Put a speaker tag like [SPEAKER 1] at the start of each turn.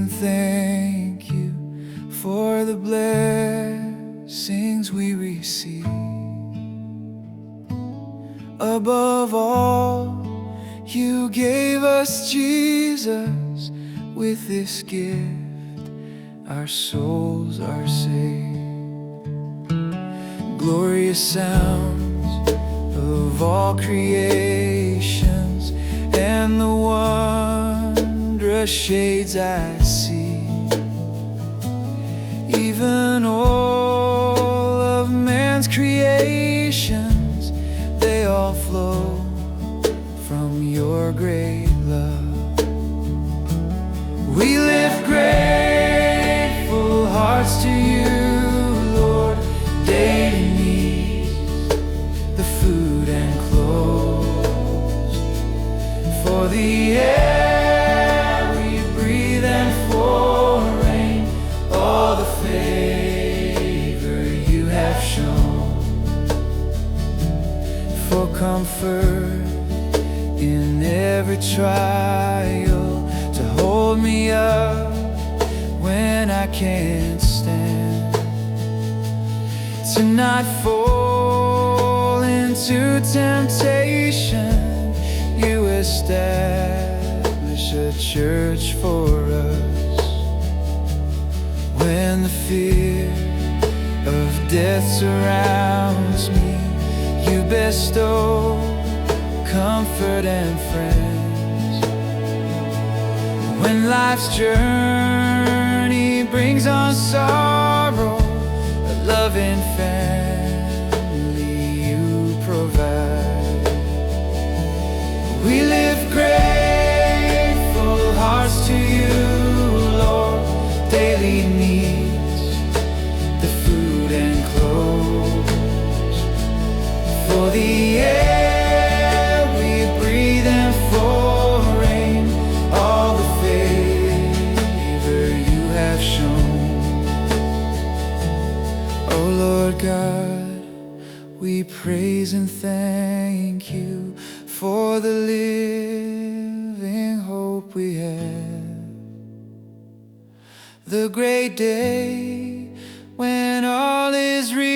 [SPEAKER 1] and thank you for the blessings we receive. Above all, you gave us Jesus. With this gift, our souls are saved. Glorious sounds of all creations and the wondrous shades I see, even all of man's creations, they all flow from your great love. We lift grateful hearts to you, Lord, daily needs, the food and clothes, for the air we breathe and for rain, all the favor you have shown, for comfort in every trial, to hold me up when I can't stand, to not fall into temptation. You establish a church for us. When the fear of death surrounds me, you bestow comfort and friends. When life's journey brings on sorrow, a loving family you provide. We lift grateful hearts to you, Lord, daily needs, the food and clothes, for the air God. We praise and thank you for the living hope we have, the great day when all is real.